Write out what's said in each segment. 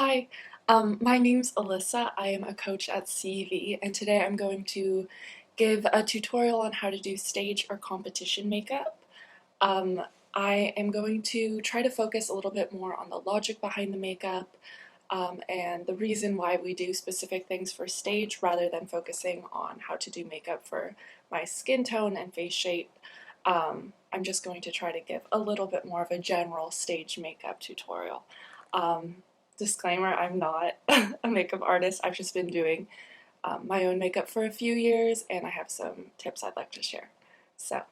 Hi, my name's Alyssa. I am a coach at CV, and today I'm going to give a tutorial on how to do stage or competition makeup. Um, I am going to try to focus a little bit more on the logic behind the makeup and the reason why we do specific things for stage rather than focusing on how to do makeup for my skin tone and face shape. I'm just going to try to give a little bit more of a general stage makeup tutorial. Um, Disclaimer, I'm not a makeup artist. I've just been doing my own makeup for a few years and I have some tips I'd like to share. So,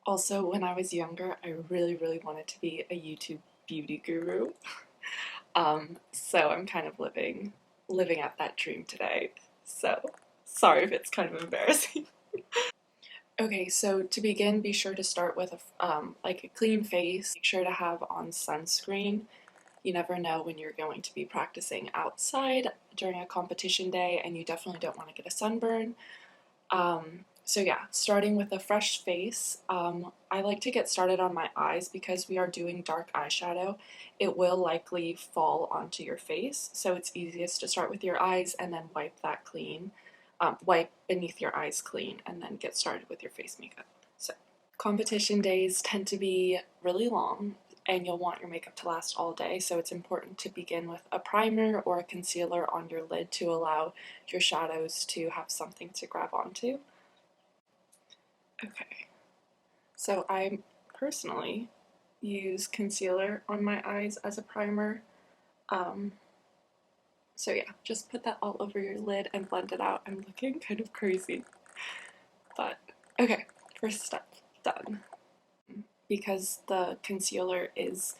also, when I was younger, I really wanted to be a YouTube beauty guru. So I'm kind of living out that dream today. So, sorry if it's kind of embarrassing. Okay, so to begin, be sure to start with like a clean face. Make sure to have on sunscreen. You never know when you're going to be practicing outside during a competition day, and you definitely don't want to get a sunburn. So yeah, starting with a fresh face, I like to get started on my eyes because we are doing dark eyeshadow. It will likely fall onto your face, so it's easiest to start with your eyes and then wipe that clean, wipe beneath your eyes clean, and then get started with your face makeup. So competition days tend to be really long, and you'll want your makeup to last all day, so it's important to begin with a primer or a concealer on your lid to allow your shadows to have something to grab onto. Okay, so I personally use concealer on my eyes as a primer. Um, so yeah, just put that all over your lid and blend it out. I'm looking kind of crazy, but okay, first step done. Because the concealer is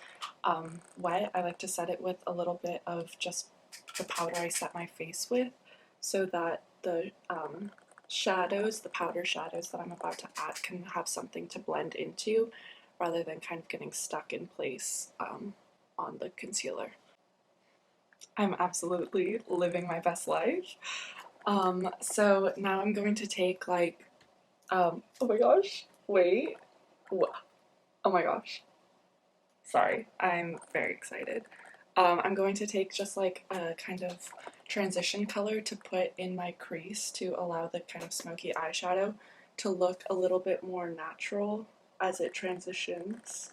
wet, I like to set it with a little bit of just the powder I set my face with so that the shadows, the powder shadows that I'm about to add can have something to blend into rather than kind of getting stuck in place on the concealer. I'm absolutely living my best life. So now I'm going to take like, oh my gosh, wait, oh my gosh. Sorry, I'm very excited. I'm going to take just like a kind of transition color to put in my crease to allow the kind of smoky eyeshadow to look a little bit more natural as it transitions.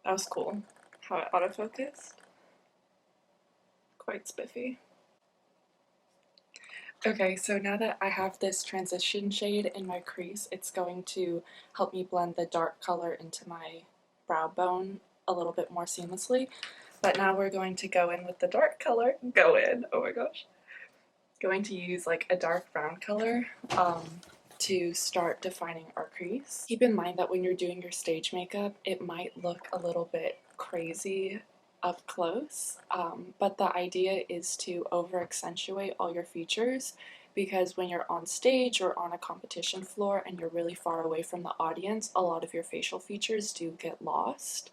That was cool. How it autofocused. Quite spiffy. Okay, so now that I have this transition shade in my crease, it's going to help me blend the dark color into my brow bone a little bit more seamlessly. But now we're going to go in with the dark color. Go in, oh my gosh. Going to use like a dark brown color to start defining our crease. Keep in mind that when you're doing your stage makeup, it might look a little bit crazy up close, but the idea is to over accentuate all your features because when you're on stage or on a competition floor and you're really far away from the audience, a lot of your facial features do get lost.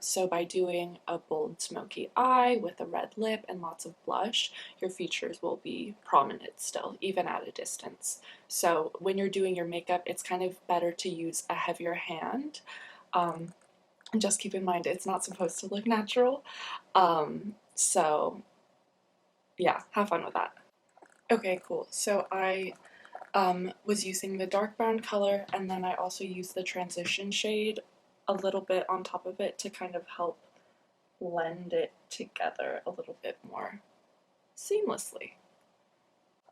So by doing a bold smoky eye with a red lip and lots of blush, your features will be prominent still, even at a distance. So when you're doing your makeup, it's kind of better to use a heavier hand. And just keep in mind, it's not supposed to look natural. So yeah, have fun with that. Okay, cool. So I was using the dark brown color, and then I also used the transition shade a little bit on top of it to kind of help blend it together a little bit more seamlessly.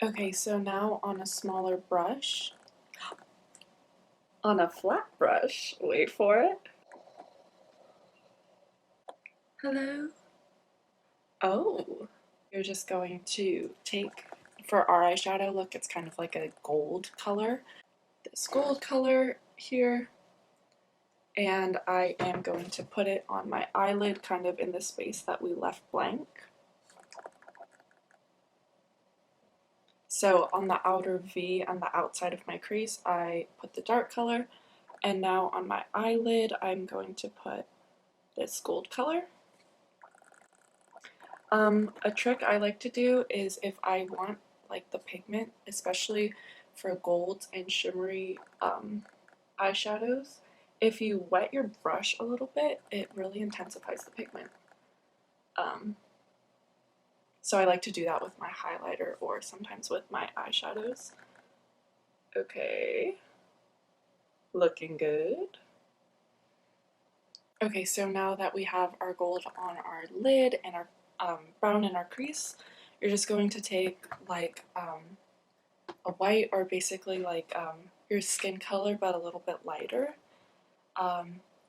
Okay, so now on a smaller brush, on a flat brush, wait for it. Hello? Oh, you're just going to take, for our eyeshadow look, it's kind of like a gold color. This gold color here, and I am going to put it on my eyelid kind of in the space that we left blank. So on the outer V and the outside of my crease, I put the dark color, and now on my eyelid, I'm going to put this gold color. A trick I like to do is if I want like the pigment, especially for golds and shimmery eyeshadows, if you wet your brush a little bit, it really intensifies the pigment. Um, so I like to do that with my highlighter or sometimes with my eyeshadows. Okay, looking good. Okay, so now that we have our gold on our lid and our brown in our crease, you're just going to take like a white or basically like your skin color but a little bit lighter,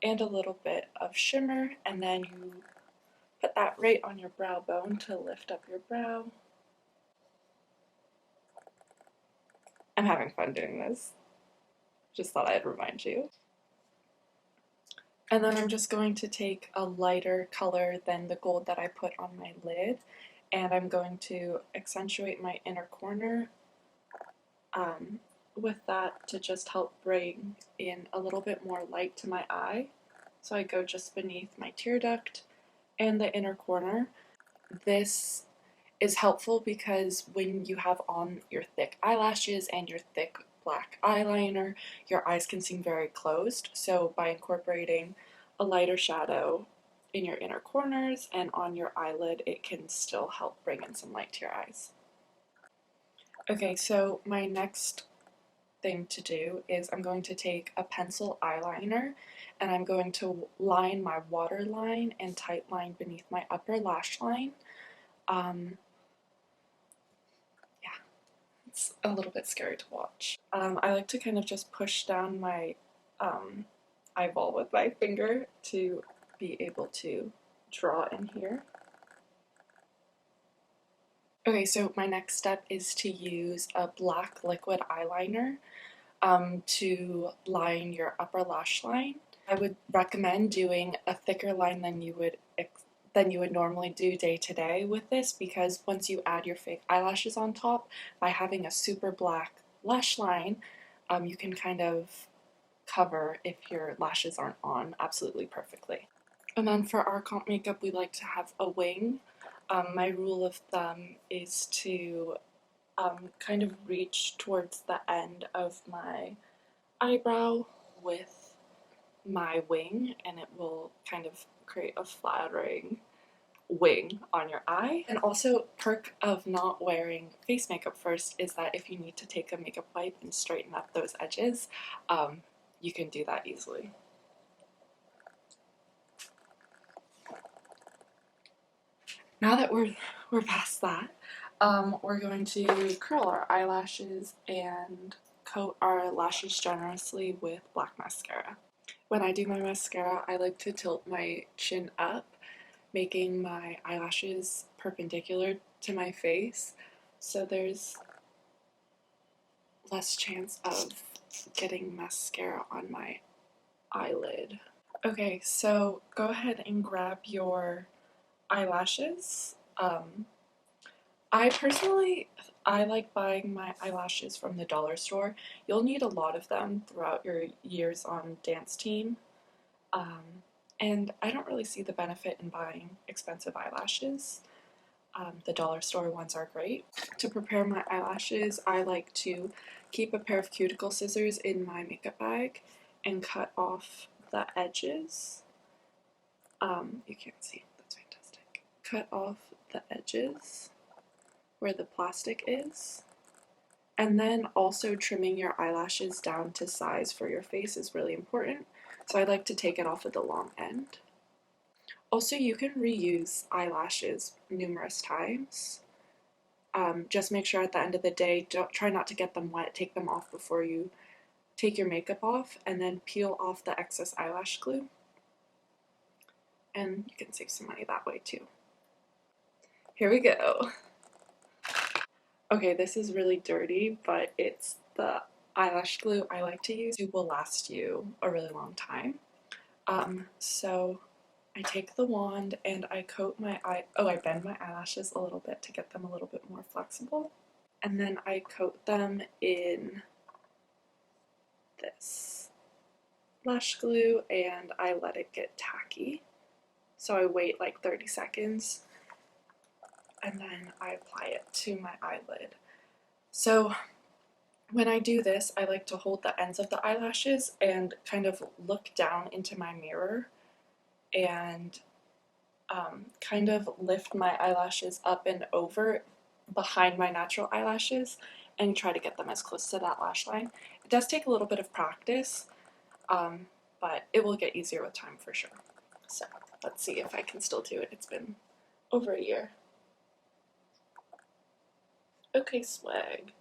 and a little bit of shimmer, and then you put that right on your brow bone to lift up your brow. I'm having fun doing this. Just thought I'd remind you. And then I'm just going to take a lighter color than the gold that I put on my lid, and I'm going to accentuate my inner corner with that to just help bring in a little bit more light to my eye. So I go just beneath my tear duct and the inner corner. This is helpful because when you have on your thick eyelashes and your thick black eyeliner, your eyes can seem very closed. So by incorporating a lighter shadow in your inner corners and on your eyelid, it can still help bring in some light to your eyes. Okay, so my next thing to do is I'm going to take a pencil eyeliner and I'm going to line my waterline and tight line beneath my upper lash line. Yeah, it's a little bit scary to watch. I like to kind of just push down my eyeball with my finger to be able to draw in here. Okay, so my next step is to use a black liquid eyeliner to line your upper lash line. I would recommend doing a thicker line than you would normally do day to day with this, because once you add your fake eyelashes on top, by having a super black lash line, you can kind of cover if your lashes aren't on absolutely perfectly. And then for our comp makeup, we like to have a wing. My rule of thumb is to kind of reach towards the end of my eyebrow with my wing, and it will kind of create a flattering wing on your eye. And also, perk of not wearing face makeup first is that if you need to take a makeup wipe and straighten up those edges, you can do that easily. Now that we're past that, we're going to curl our eyelashes and coat our lashes generously with black mascara. When I do my mascara, I like to tilt my chin up, making my eyelashes perpendicular to my face, so there's less chance of getting mascara on my eyelid. Okay, so go ahead and grab your eyelashes. I like buying my eyelashes from the dollar store. You'll need a lot of them throughout your years on dance team. And I don't really see the benefit in buying expensive eyelashes. The dollar store ones are great. To prepare my eyelashes, I like to keep a pair of cuticle scissors in my makeup bag and cut off the edges. You can't see, that's fantastic. Cut off the edges where the plastic is. And then also trimming your eyelashes down to size for your face is really important. So I like to take it off at the long end. Also, you can reuse eyelashes numerous times. Just make sure at the end of the day, try not to get them wet. Take them off before you take your makeup off, and then peel off the excess eyelash glue. And you can save some money that way too. Here we go. Okay, this is really dirty, but it's the eyelash glue I like to use. It will last you a really long time. So I take the wand and I coat my I bend my eyelashes a little bit to get them a little bit more flexible. And then I coat them in this lash glue and I let it get tacky. So I wait like 30 seconds and then I apply it to my eyelid. So When I do this, I like to hold the ends of the eyelashes and kind of look down into my mirror and kind of lift my eyelashes up and over behind my natural eyelashes and try to get them as close to that lash line. It does take a little bit of practice, but it will get easier with time for sure. So let's see if I can still do it. It's been over a year. Okay, swag.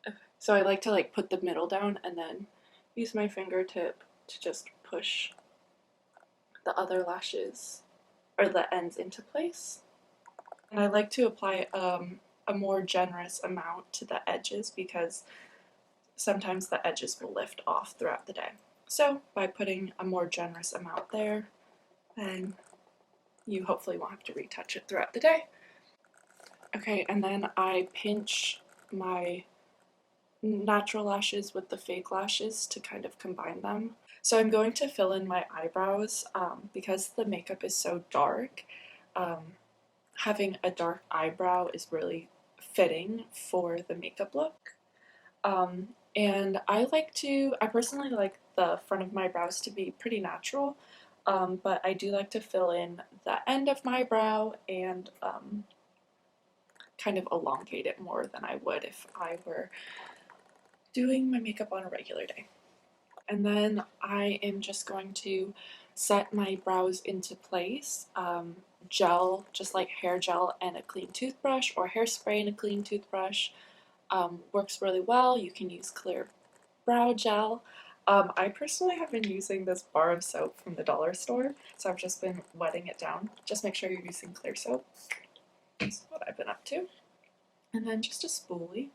Okay. So I like to put the middle down and then use my fingertip to just push the other lashes or the ends into place. And I like to apply a more generous amount to the edges because sometimes the edges will lift off throughout the day. So by putting a more generous amount there, then you hopefully won't have to retouch it throughout the day. Okay, and then I pinch my natural lashes with the fake lashes to kind of combine them. So I'm going to fill in my eyebrows because the makeup is so dark. Having a dark eyebrow is really fitting for the makeup look. And I personally like the front of my brows to be pretty natural, but I do like to fill in the end of my brow and kind of elongate it more than I would if I were doing my makeup on a regular day. And then I am just going to set my brows into place. Gel, just like hair gel and a clean toothbrush, or hairspray and a clean toothbrush, works really well. You can use clear brow gel. I personally have been using this bar of soap from the dollar store, so I've just been wetting it down. Just make sure you're using clear soap. That's what I've been up to. And then just a spoolie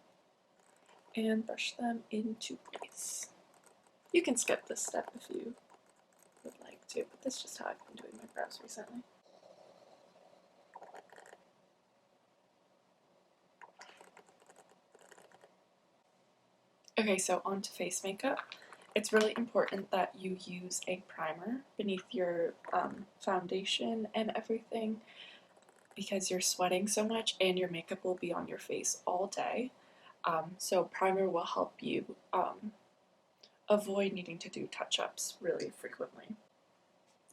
and brush them into place. You can skip this step if you would like to, but that's just how I've been doing my brows recently. Okay, so on to face makeup. It's really important that you use a primer beneath your foundation and everything because you're sweating so much and your makeup will be on your face all day. So primer will help you avoid needing to do touch-ups really frequently.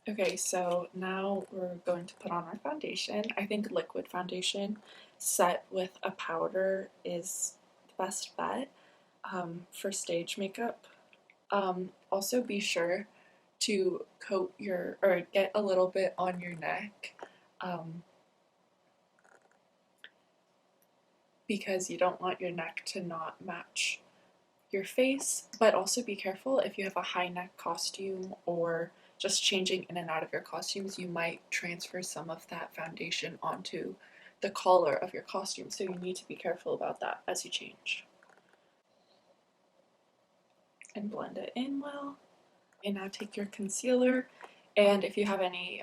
Okay, so now we're going to put on our foundation. I think liquid foundation set with a powder is the best bet for stage makeup. Also be sure to coat or get a little bit on your neck because you don't want your neck to not match your face, but also be careful if you have a high neck costume or just changing in and out of your costumes, you might transfer some of that foundation onto the collar of your costume, so you need to be careful about that as you change. And blend it in well. And now take your concealer, and if you have any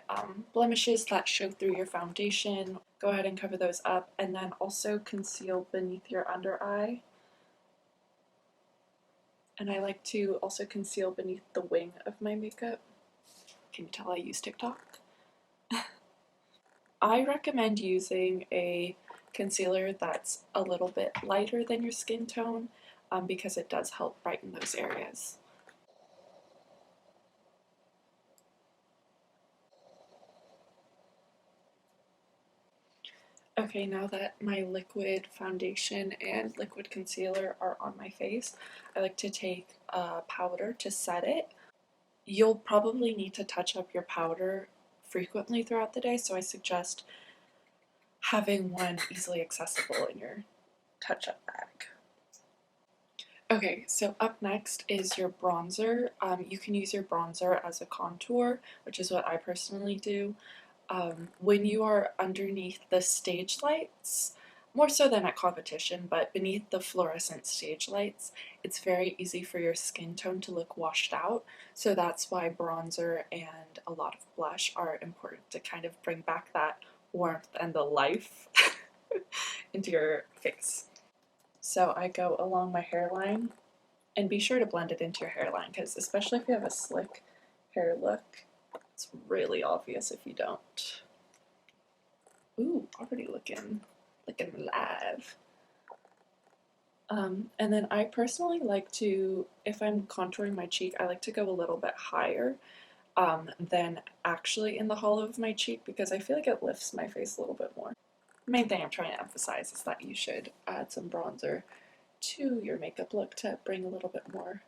blemishes that show through your foundation, go ahead and cover those up, and then also conceal beneath your under eye. And I like to also conceal beneath the wing of my makeup. Can you tell I use TikTok? I recommend using a concealer that's a little bit lighter than your skin tone because it does help brighten those areas. Okay, now that my liquid foundation and liquid concealer are on my face, I like to take a powder to set it. You'll probably need to touch up your powder frequently throughout the day, so I suggest having one easily accessible in your touch-up bag. Okay, so up next is your bronzer. You can use your bronzer as a contour, which is what I personally do. When you are underneath the stage lights, more so than at competition, but beneath the fluorescent stage lights, it's very easy for your skin tone to look washed out. So that's why bronzer and a lot of blush are important to kind of bring back that warmth and the life into your face. So I go along my hairline, and be sure to blend it into your hairline because especially if you have a slick hair look, it's really obvious if you don't. Ooh, already looking live. And then I personally like to, if I'm contouring my cheek, I like to go a little bit higher than actually in the hollow of my cheek because I feel like it lifts my face a little bit more. The main thing I'm trying to emphasize is that you should add some bronzer to your makeup look to bring a little bit more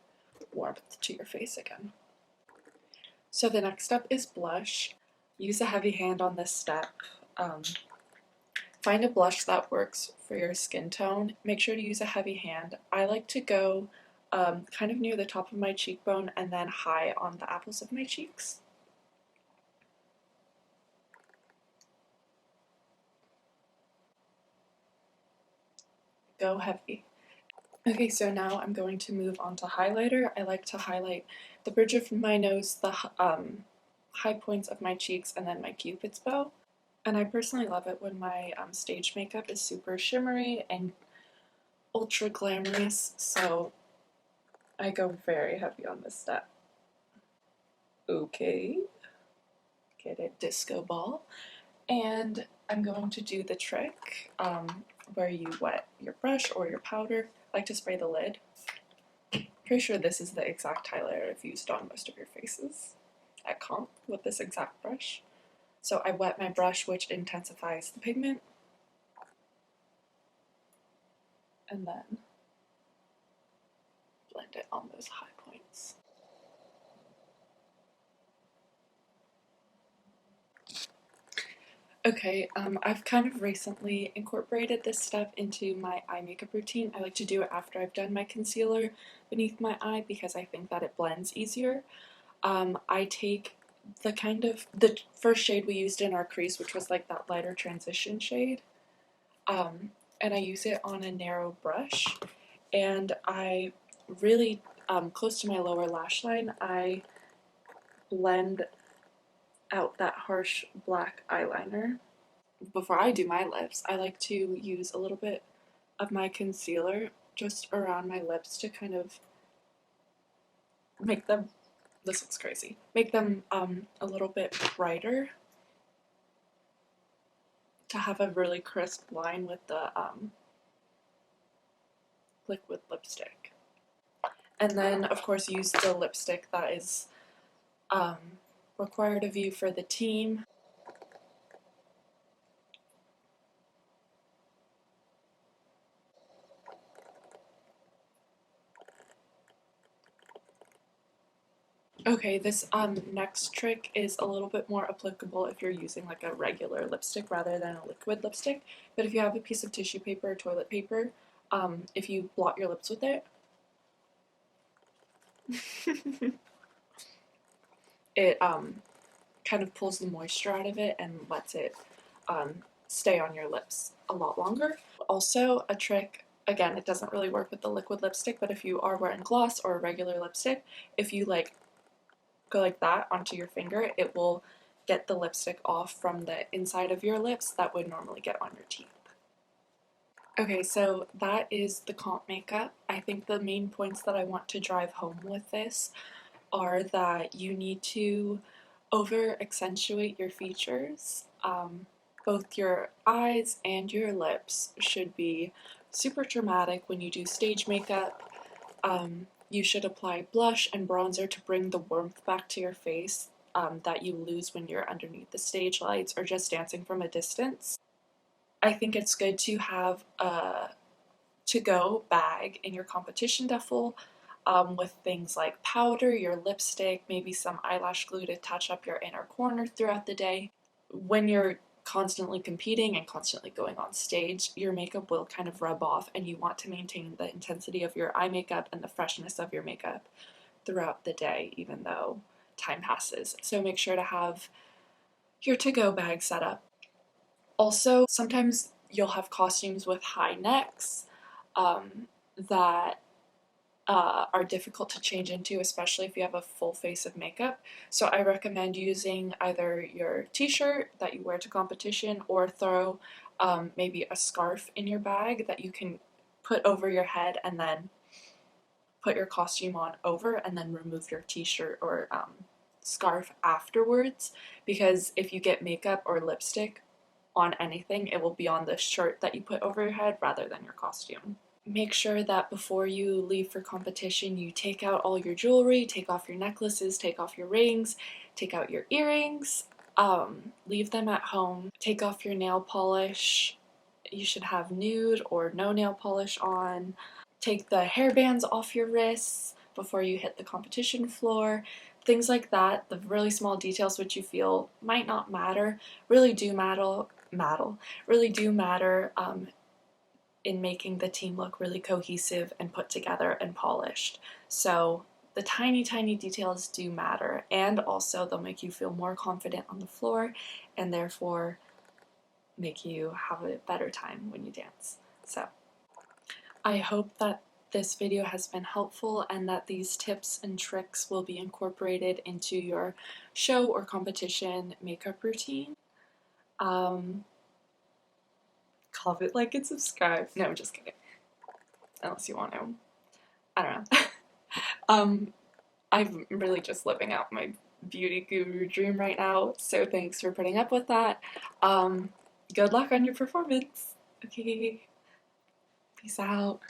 warmth to your face again. So the next step is blush. Use a heavy hand on this step. Um, Find a blush that works for your skin tone. Make sure to use a heavy hand. I like to go kind of near the top of my cheekbone and then high on the apples of my cheeks. Go heavy. Okay, so now I'm going to move on to highlighter. I like to highlight the bridge of my nose, the high points of my cheeks, and then my cupid's bow. And I personally love it when my stage makeup is super shimmery and ultra glamorous, so I go very heavy on this step. Okay, get it, disco ball. And I'm going to do the trick where you wet your brush or your powder. I like to spray the lid. Pretty sure this is the exact highlighter I've used on most of your faces at comp with this exact brush. So I wet my brush, which intensifies the pigment, and then blend it on those high points. Okay, I've kind of recently incorporated this step into my eye makeup routine. I like to do it after I've done my concealer beneath my eye because I think that it blends easier. I take the first shade we used in our crease, which was like that lighter transition shade, and I use it on a narrow brush, and I really, close to my lower lash line, I blend out that harsh black eyeliner. Before I do my lips, I like to use a little bit of my concealer just around my lips to kind of make them, this looks crazy, make them a little bit brighter to have a really crisp line with the liquid lipstick. And then, of course, use the lipstick that is um, required of you for the team. Okay, this next trick is a little bit more applicable if you're using like a regular lipstick rather than a liquid lipstick. But if you have a piece of tissue paper or toilet paper, if you blot your lips with it, it kind of pulls the moisture out of it and lets it stay on your lips a lot longer. Also, a trick, again, it doesn't really work with the liquid lipstick, but if you are wearing gloss or a regular lipstick, if you like go like that onto your finger, it will get the lipstick off from the inside of your lips that would normally get on your teeth. Okay, so that is the comp makeup. I think the main points that I want to drive home with this are that you need to over accentuate your features. Both your eyes and your lips should be super dramatic when you do stage makeup. You should apply blush and bronzer to bring the warmth back to your face that you lose when you're underneath the stage lights or just dancing from a distance. I think it's good to have a to-go bag in your competition duffel with things like powder, your lipstick, maybe some eyelash glue to touch up your inner corner throughout the day. When you're constantly competing and constantly going on stage, your makeup will kind of rub off, and you want to maintain the intensity of your eye makeup and the freshness of your makeup throughout the day, even though time passes. So make sure to have your to-go bag set up. Also, sometimes you'll have costumes with high necks that are difficult to change into, especially if you have a full face of makeup. So I recommend using either your t-shirt that you wear to competition or throw maybe a scarf in your bag that you can put over your head and then put your costume on over and then remove your t-shirt or scarf afterwards, because if you get makeup or lipstick on anything, it will be on the shirt that you put over your head rather than your costume. Make sure that before you leave for competition, you take out all your jewelry, take off your necklaces, take off your rings, take out your earrings, leave them at home, take off your nail polish. You should have nude or no nail polish on. Take the hairbands off your wrists before you hit the competition floor. Things like that, the really small details which you feel might not matter, really do matter in making the team look really cohesive and put together and polished. So the tiny, tiny details do matter, and also they'll make you feel more confident on the floor and therefore make you have a better time when you dance. So I hope that this video has been helpful and that these tips and tricks will be incorporated into your show or competition makeup routine. Comment, like, and subscribe. No, I'm just kidding. Unless you want to. I don't know. I'm really just living out my beauty guru dream right now, so thanks for putting up with that. Good luck on your performance. Okay, peace out.